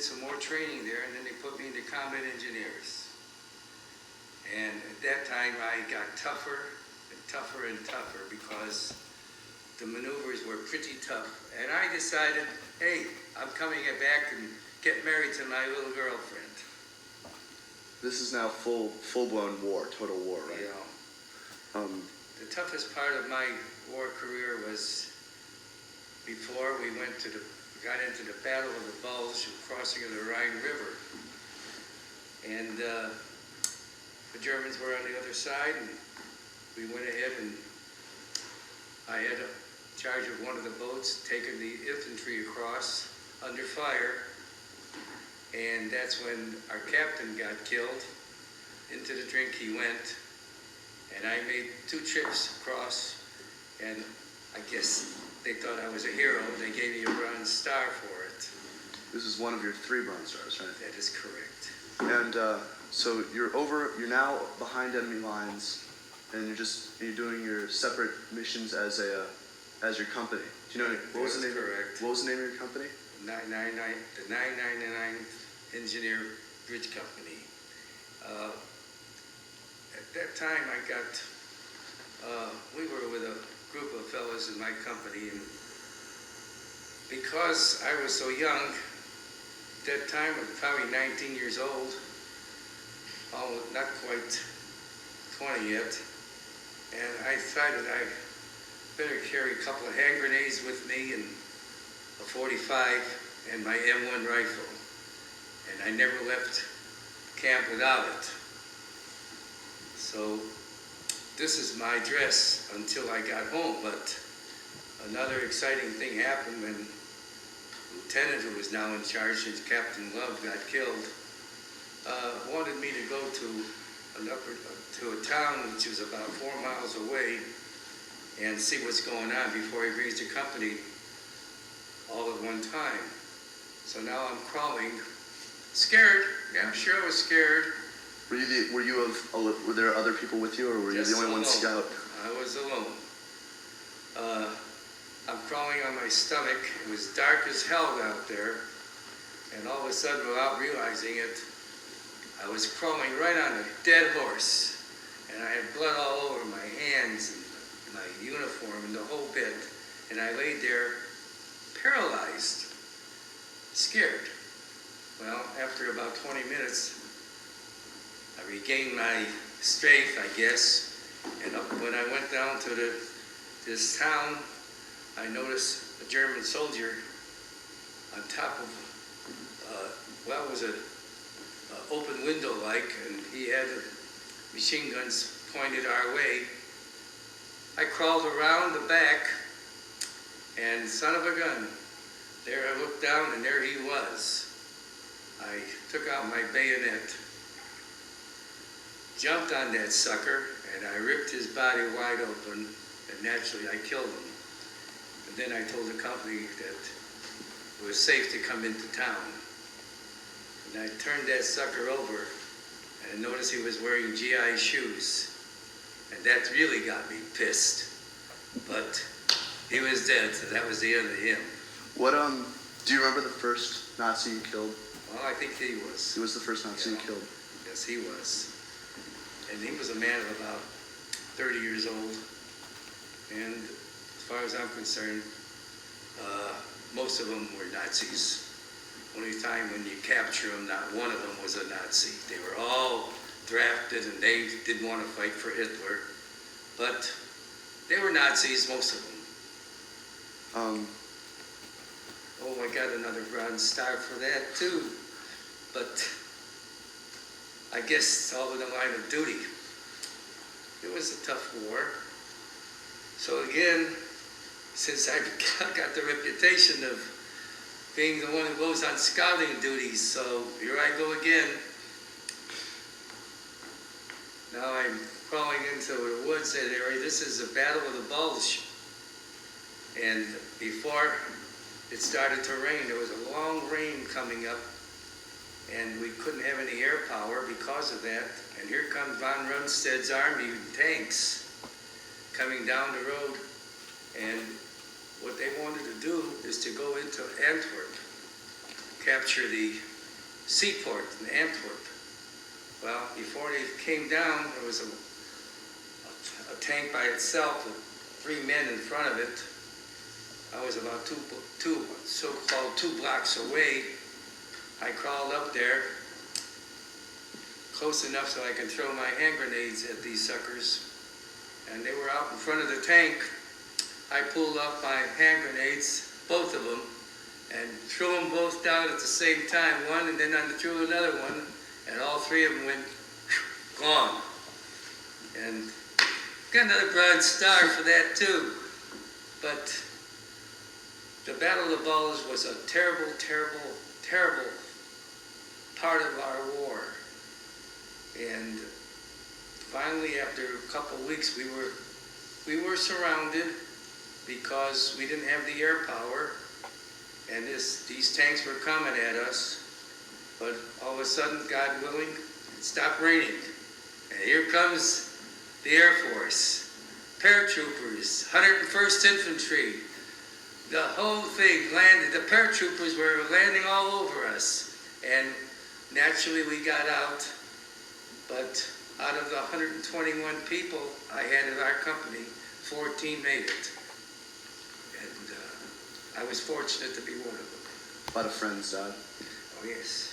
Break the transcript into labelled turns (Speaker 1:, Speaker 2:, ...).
Speaker 1: some more training there, and then they put me into combat engineers. And at that time, I got tougher and tougher and tougher because the maneuvers were pretty tough. And I decided, hey, I'm coming back and get married to my little girlfriend.
Speaker 2: This is now full-blown war, total war, right?
Speaker 1: Yeah. The toughest part of my war career was before we got into the Battle of the Bulge, crossing of the Rhine River. And the Germans were on the other side, and we went ahead, and I had charge of one of the boats, taking the infantry across under fire. And that's when our captain got killed. Into the drink he went. And I made 2 trips across, and I guess they thought I was a hero. They gave me a Bronze Star for it.
Speaker 2: This is one of your 3 Bronze Stars, right?
Speaker 1: That is correct.
Speaker 2: And so you're now behind enemy lines, and you're doing your separate missions as your company. Do you know what was the name?
Speaker 1: Correct.
Speaker 2: What was the name of your company?
Speaker 1: The 999 Engineer Bridge Company. At that time, we were with a group of fellows in my company, and because I was so young, at that time I was probably 19 years old, almost not quite 20 yet, and I decided I better carry a couple of hand grenades with me and a 45 and my M1 rifle. And I never left camp without it. So this is my dress until I got home. But another exciting thing happened when Lieutenant, who was now in charge since Captain Love got killed, wanted me to go to a town which was about 4 miles away and see what's going on before he brings the company all at one time. So now I'm crawling, scared. Yeah, sure I was scared.
Speaker 2: Were there other people with you, or were you the only one scout?
Speaker 1: I was alone. I'm crawling on my stomach. It was dark as hell out there. And all of a sudden, without realizing it, I was crawling right on a dead horse. And I had blood all over my hands and my uniform and the whole bit. And I laid there paralyzed, scared. Well, after about 20 minutes, I regained my strength, I guess. And when I went down to this town, I noticed a German soldier on top of, it was a open window like, and he had machine guns pointed our way. I crawled around the back, and son of a gun, there I looked down, and there he was. I took out my bayonet, jumped on that sucker, and I ripped his body wide open, and naturally I killed him. And then I told the company that it was safe to come into town. And I turned that sucker over, and I noticed he was wearing GI shoes. And that really got me pissed. But he was dead, so that was the end of him.
Speaker 2: Do you remember the first Nazi you killed?
Speaker 1: Well, I think he was.
Speaker 2: He was the first Nazi you killed?
Speaker 1: Yes, he was. And he was a man of about 30 years old. And as far as I'm concerned, most of them were Nazis. Only time when you capture them, not one of them was a Nazi. They were all drafted, and they didn't want to fight for Hitler. But they were Nazis, most of them. I got another Bronze Star for that too. But I guess it's all in the line of duty. It was a tough war. So again, since I got the reputation of being the one who goes on scouting duties, so here I go again. Now I'm crawling into the woods area. This is the Battle of the Bulge. And before it started to rain, there was a long rain coming up, and we couldn't have any air power because of that. And here comes von Rundstedt's army tanks coming down the road. And what they wanted to do is to go into Antwerp, capture the seaport in Antwerp. Well, before they came down, there was a tank by itself with 3 men in front of it. I was about so-called 2 blocks away. I crawled up there, close enough so I could throw my hand grenades at these suckers. And they were out in front of the tank. I pulled up my hand grenades, both of them, and threw them both down at the same time, one, and then I threw another one, and all 3 of them went gone. And got another Bronze Star for that too. But the Battle of the Bulge was a terrible, terrible, terrible part of our war. And finally, after a couple of weeks, we were surrounded because we didn't have the air power, and these tanks were coming at us. But all of a sudden, God willing, it stopped raining. And here comes the Air Force, paratroopers, 101st Infantry. The whole thing landed. The paratroopers were landing all over us. And naturally, we got out. But out of the 121 people I had in our company, 14 made it. And I was fortunate to be one of them.
Speaker 2: A lot of friends died.
Speaker 1: Oh, yes.